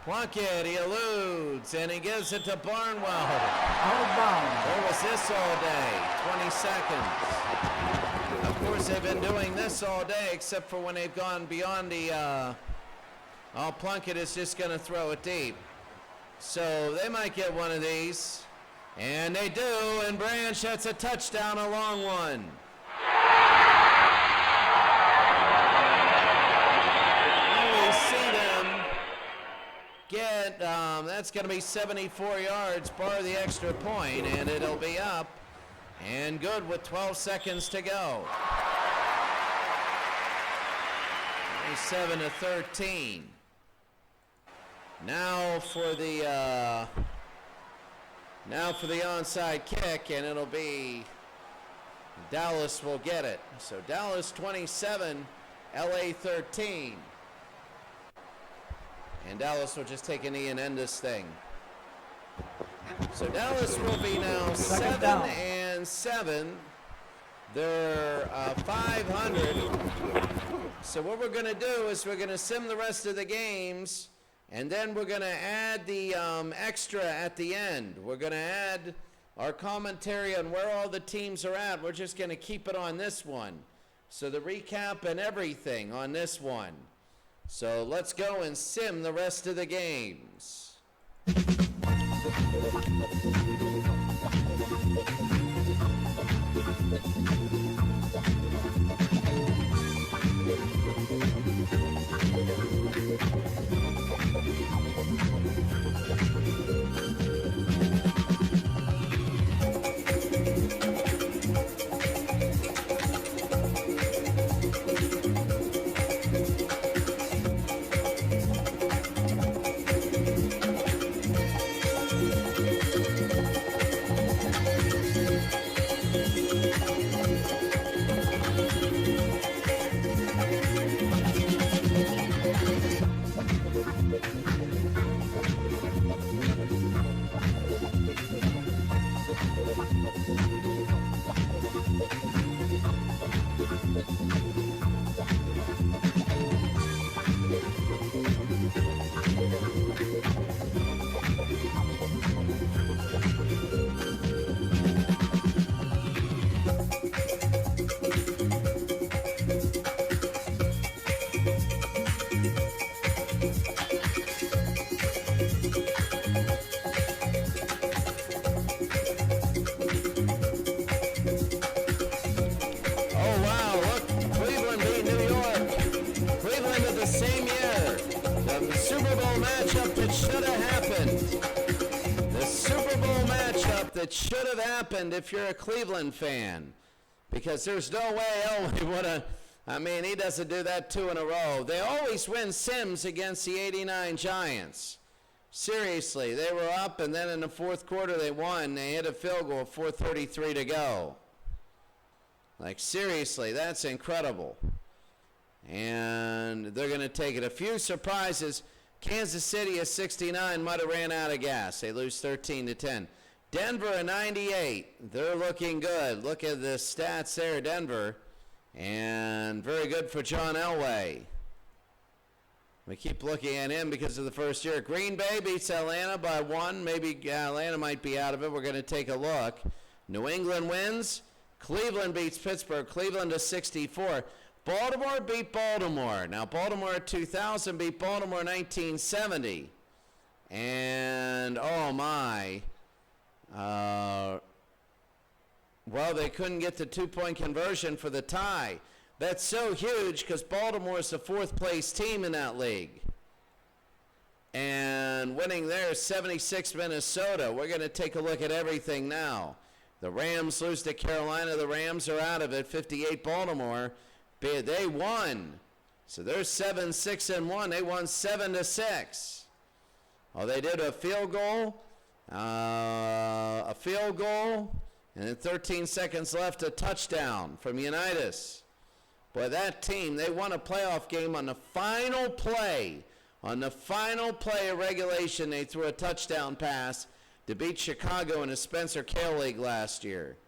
Plunkett, he eludes, and he gives it to Barnwell. Out of bounds. Where was this all day? 20 seconds. Of course, they've been doing this all day, except for when they've gone beyond the... Plunkett is just going to throw it deep. So they might get one of these. And they do, and Branch, that's a touchdown, a long one. that's going to be 74 yards, bar the extra point, and it'll be up and good with 12 seconds to go. 27-13. Now for the onside kick, and it'll be Dallas will get it. So Dallas 27, LA 13. And Dallas will just take a knee and end this thing. So Dallas will be now 7-7. They're 500. So what we're going to do is we're going to sim the rest of the games, and then we're going to add the extra at the end. We're going to add our commentary on where all the teams are at. We're just going to keep it on this one. So the recap and everything on this one. So let's go and sim the rest of the games. That should have happened if you're a Cleveland fan, because there's no way Elway would have. I mean, he doesn't do that 2 in a row. They always win sims against the 89 Giants. Seriously, they were up, and then in the fourth quarter they won. They hit a field goal, 4:33 to go. Like, seriously, that's incredible. And they're going to take it. A few surprises. Kansas City at 69 might have ran out of gas. They lose 13-10. Denver at 98. They're looking good. Look at the stats there, Denver. And very good for John Elway. We keep looking at him because of the first year. Green Bay beats Atlanta by 1. Maybe Atlanta might be out of it. We're going to take a look. New England wins. Cleveland beats Pittsburgh. Cleveland to 64. Baltimore beat Baltimore. Now, Baltimore at 2000 beat Baltimore 1970. And, oh my. Well, they couldn't get the 2-point conversion for the tie. That's so huge because Baltimore is the 4th place team in that league. And winning there, 76 Minnesota. We're going to take a look at everything now. The Rams lose to Carolina. The Rams are out of it. 58 Baltimore. They won. So they're 7-6-1. They won 7-6. Oh, they did a field goal. And then 13 seconds left, a touchdown from Unitas. Boy, that team, they won a playoff game on the final play. On the final play of regulation, they threw a touchdown pass to beat Chicago in the Spencer Kale League last year.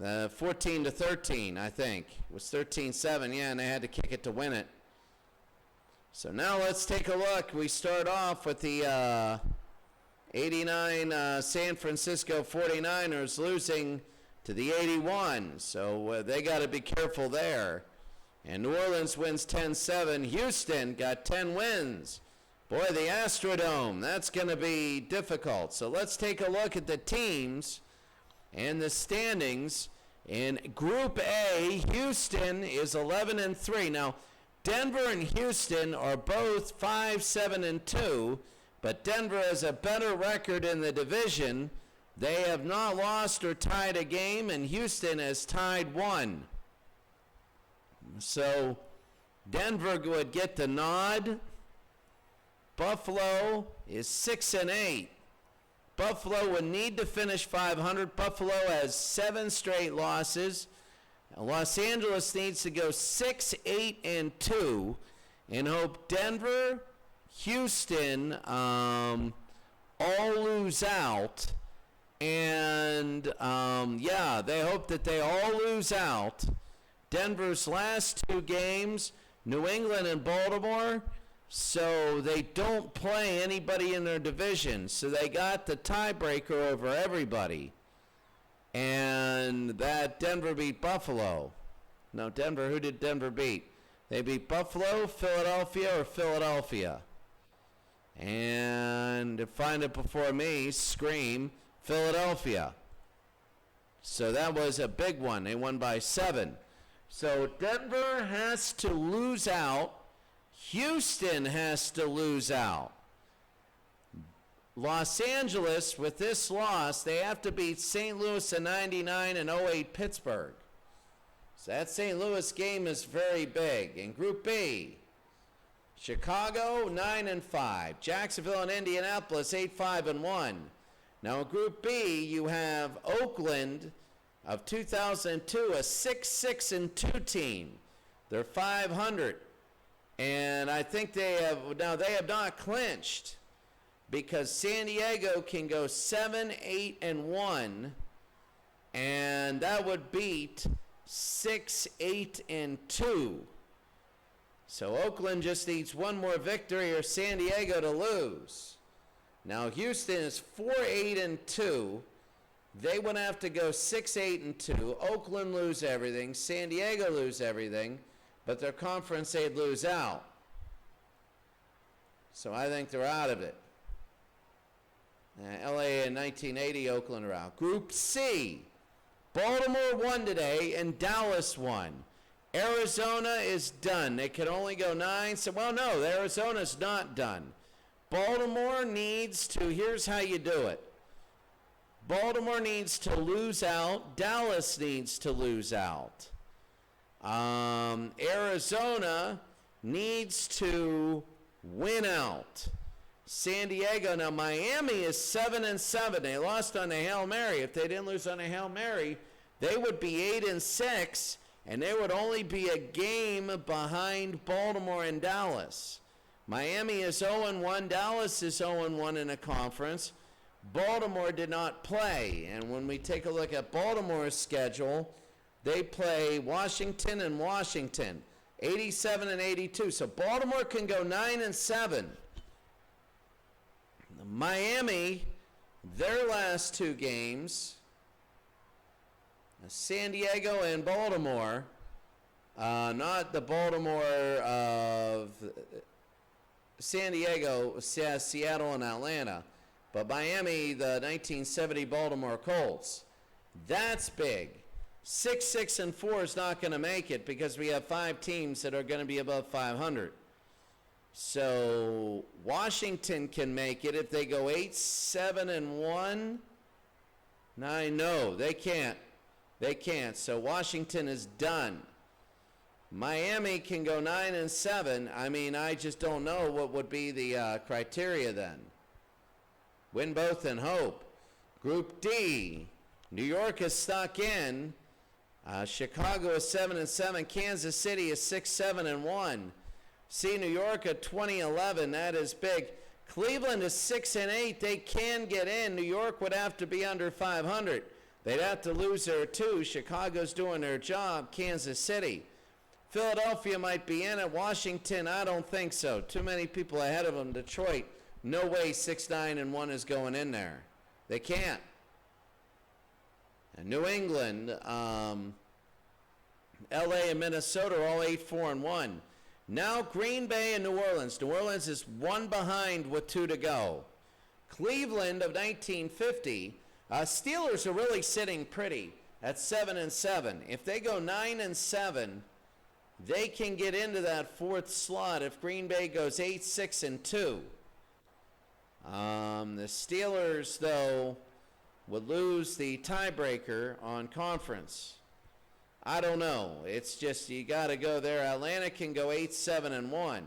14-13, I think. It was 13-7, yeah, and they had to kick it to win it. So now let's take a look. We start off with the 89 San Francisco 49ers losing to the 81. So they got to be careful there. And New Orleans wins 10-7. Houston got 10 wins. Boy, the Astrodome, that's going to be difficult. So let's take a look at the teams and the standings. In Group A, Houston is 11-3. Now, Denver and Houston are both 5-7-2. But Denver has a better record in the division. They have not lost or tied a game, and Houston has tied one. So Denver would get the nod. Buffalo is 6-8. Buffalo would need to finish 500. Buffalo has 7 straight losses. Los Angeles needs to go 6-8-2 and hope Denver, Houston all lose out. And they hope that they all lose out. Denver's last 2 games, New England and Baltimore, so they don't play anybody in their division. So they got the tiebreaker over everybody. And that Denver beat Buffalo. No, Denver, who did Denver beat? They beat Buffalo, Philadelphia, or Philadelphia. And to find it before me, scream, Philadelphia. So that was a big one. They won by 7. So Denver has to lose out. Houston has to lose out. Los Angeles, with this loss, they have to beat St. Louis in 99 and 08 Pittsburgh. So that St. Louis game is very big. In Group B, Chicago 9-5, Jacksonville and Indianapolis 8-5-1. Now in Group B, you have Oakland of 2002, a 6-6-2 team. They're 500. And I think they have not clinched because San Diego can go 7-8-1, and that would beat 6-8-2. So Oakland just needs one more victory or San Diego to lose. Now Houston is 4-8-2. They would have to go 6-8-2. Oakland lose everything. San Diego lose everything. But their conference they'd lose out. So I think they're out of it. LA in 1980, Oakland are out. Group C, Baltimore won today and Dallas won. Arizona is done. They can only go 9. So, well, no, Arizona's not done. Baltimore needs to, here's how you do it. Baltimore needs to lose out. Dallas needs to lose out. Arizona needs to win out. San Diego, now Miami is 7-7. They lost on a Hail Mary. If they didn't lose on a Hail Mary, they would be 8-6, and they would only be a game behind Baltimore and Dallas. Miami is 0-1. Dallas is 0-1 in a conference. Baltimore did not play, and when we take a look at Baltimore's schedule, they play Washington and Washington, 87 and 82. So Baltimore can go 9-7. Miami, their last 2 games, San Diego and Baltimore, not the Baltimore of San Diego, Seattle and Atlanta, but Miami, the 1970 Baltimore Colts. That's big. 6-6-4 is not going to make it because we have 5 teams that are going to be above 500. So Washington can make it if they go 8-7-1. No, they can't. They can't. So Washington is done. Miami can go 9-7. I mean, I just don't know what would be the criteria then. Win both and hope. Group D, New York is stuck in. Chicago is 7-7. Kansas City is 6-7-1. See New York at 2011. That is big. Cleveland is 6-8. They can get in. New York would have to be under 500. They'd have to lose their 2. Chicago's doing their job. Kansas City. Philadelphia might be in it. Washington, I don't think so. Too many people ahead of them. Detroit, no way 6-9-1 is going in there. They can't. And New England, LA and Minnesota are all 8-4-1. Now Green Bay and New Orleans. New Orleans is 1 behind with 2 to go. Cleveland of 1950. Steelers are really sitting pretty at 7-7. If they go 9-7, they can get into that 4th slot if Green Bay goes 8-6-2. The Steelers, though, would lose the tiebreaker on conference. I don't know. It's just you got to go there. Atlanta can go 8-7-1.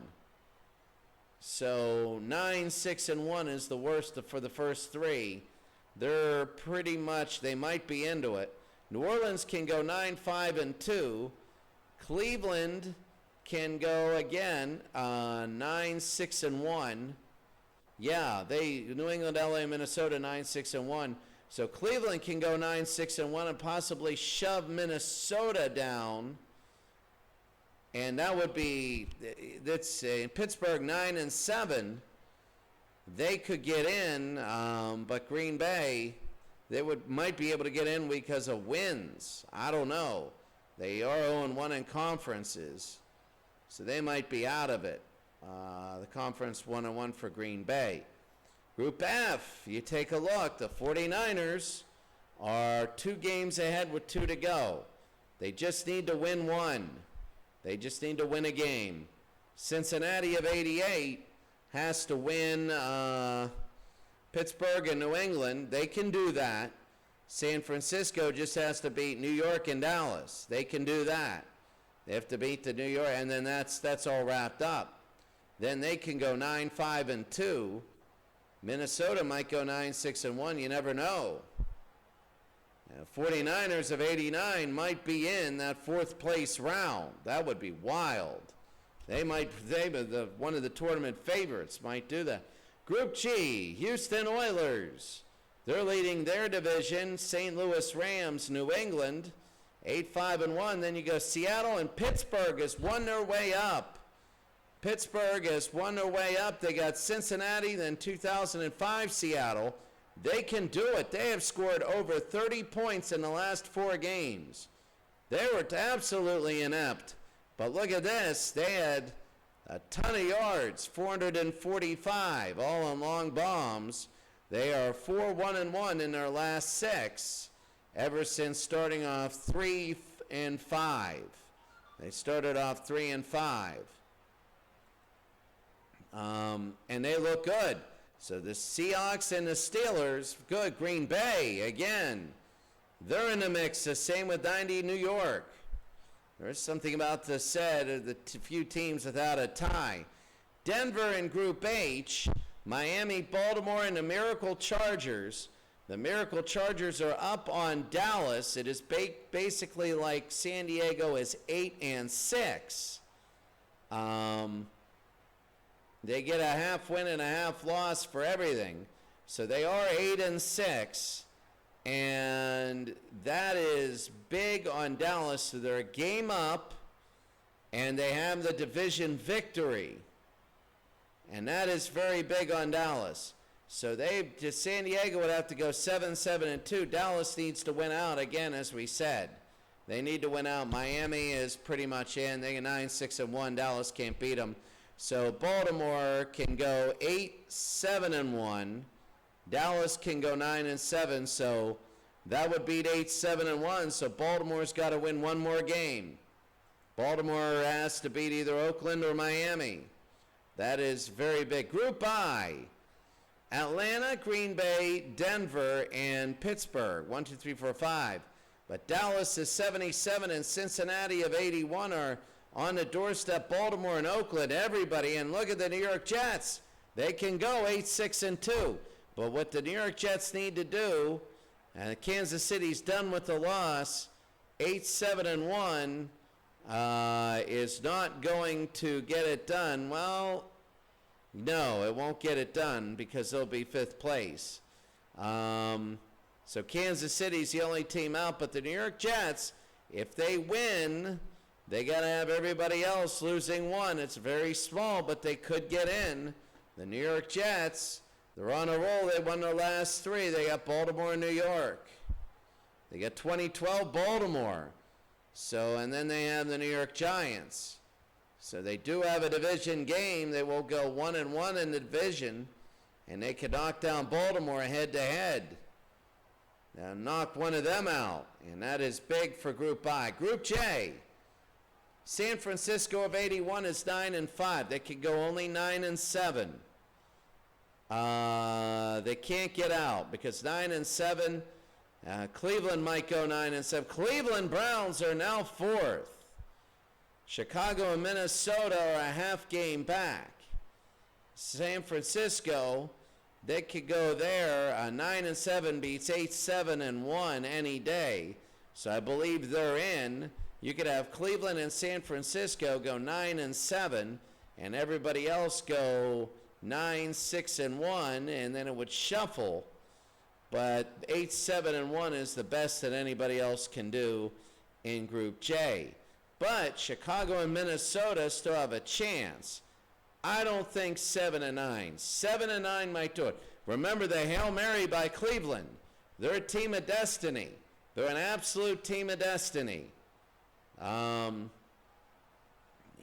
So 9-6-1 is the worst for the first three. They're pretty much, they might be into it. New Orleans can go 9-5-2. Cleveland can go again 9-6-1. Yeah, New England, LA, Minnesota 9-6-1. So Cleveland can go 9-6-1 and possibly shove Minnesota down. And that would be, that's in Pittsburgh 9-7. They could get in, but Green Bay, they might be able to get in because of wins. I don't know. They are 0-1 in conferences, so they might be out of it. The conference 1-1 for Green Bay. Group F, you take a look. The 49ers are 2 games ahead with 2 to go. They just need to win one. They just need to win a game. Cincinnati of 88 has to win Pittsburgh and New England. They can do that. San Francisco just has to beat New York and Dallas. They can do that. They have to beat the New York, and then that's all wrapped up. Then they can go 9-5-2. Minnesota might go 9-6-1. You never know. 49ers of 89 might be in that 4th place round. That would be wild. One of the tournament favorites might do that. Group G, Houston Oilers. They're leading their division. St. Louis Rams, New England, 8-5-1. Then you go Seattle, and Pittsburgh has won their way up. Pittsburgh has won their way up. They got Cincinnati, then 2005 Seattle. They can do it. They have scored over 30 points in the last 4 games. They were absolutely inept. But look at this. They had a ton of yards, 445, all on long bombs. They are 4-1-1 in their last 6, ever since starting off 3-5. They started off 3-5. And they look good. So the Seahawks and the Steelers, good. Green Bay, again, they're in the mix. The same with 90 New York. There's something about the set of the few teams without a tie. Denver in Group H, Miami, Baltimore, and the Miracle Chargers. The Miracle Chargers are up on Dallas. It is basically like San Diego is 8-6. They get a half win and a half loss for everything. So they are 8-6. And that is big on Dallas. So they're a game up, and they have the division victory. And that is very big on Dallas. So San Diego would have to go 7-2. Dallas needs to win out again, as we said. They need to win out. Miami is pretty much in. They get 9-6-1. Dallas can't beat them. So Baltimore can go 8-7-1. Dallas can go 9-7. So that would beat 8-7-1. So Baltimore's got to win one more game. Baltimore has to beat either Oakland or Miami. That is very big. Group I, Atlanta, Green Bay, Denver, and Pittsburgh. 1, 2, 3, 4, 5. But Dallas is 77, and Cincinnati of 81 are on the doorstep. Baltimore and Oakland, everybody. And look at the New York Jets. They can go 8-6-2. But what the New York Jets need to do, and Kansas City's done with the loss, 8-7-1, is not going to get it done. Well, no, it won't get it done because they'll be 5th place. So Kansas City's the only team out, but the New York Jets, if they win, they got to have everybody else losing one. It's very small, but they could get in. The New York Jets, they're on a roll. They won their last 3. They got Baltimore and New York. They got 2012 Baltimore. So, and then they have the New York Giants. So they do have a division game. They will go 1-1 in the division, and they can knock down Baltimore head-to-head. Now knock one of them out, and that is big for Group I. Group J, San Francisco of 81 is 9-5. They could go only 9-7. They can't get out because 9 and 7. Cleveland might go 9 and 7. Cleveland Browns are now 4th. Chicago and Minnesota are a half game back. San Francisco, they could go there. 9 and 7 beats 8, 7 and 1 any day. So I believe they're in. You could have Cleveland and San Francisco go 9 and 7, and everybody else go 9, 6 and 1, and then it would shuffle. But 8, 7 and 1 is the best that anybody else can do in Group J. But Chicago and Minnesota still have a chance. I don't think 7 and 9. 7 and 9 might do it. Remember the Hail Mary by Cleveland. They're a team of destiny. They're an absolute team of destiny.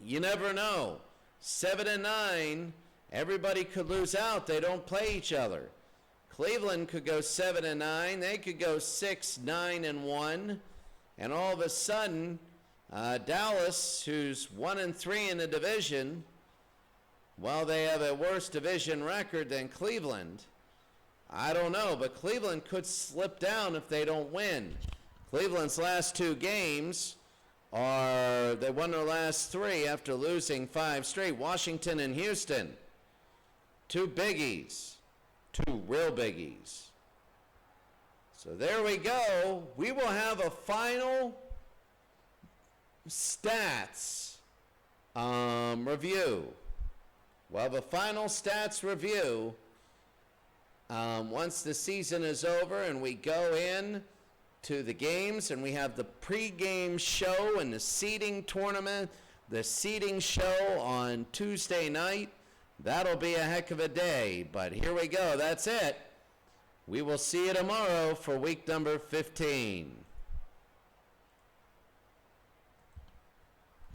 You never know. 7 and 9, everybody could lose out. They don't play each other. Cleveland could go 7 and 9. They could go 6, 9 and 1. And all of a sudden, Dallas, who's 1 and 3 in the division, well, they have a worse division record than Cleveland. I don't know, but Cleveland could slip down if they don't win. Cleveland's last 2 games they won their last 3 after losing 5 straight. Washington and Houston. 2 biggies. 2 real biggies. So there we go. We will have a final stats review. We'll have a final stats review once the season is over and we go in to the games and we have the pregame show and the seeding tournament, the seeding show on Tuesday night. That'll be a heck of a day, but here we go. That's it. We will see you tomorrow for week number 15.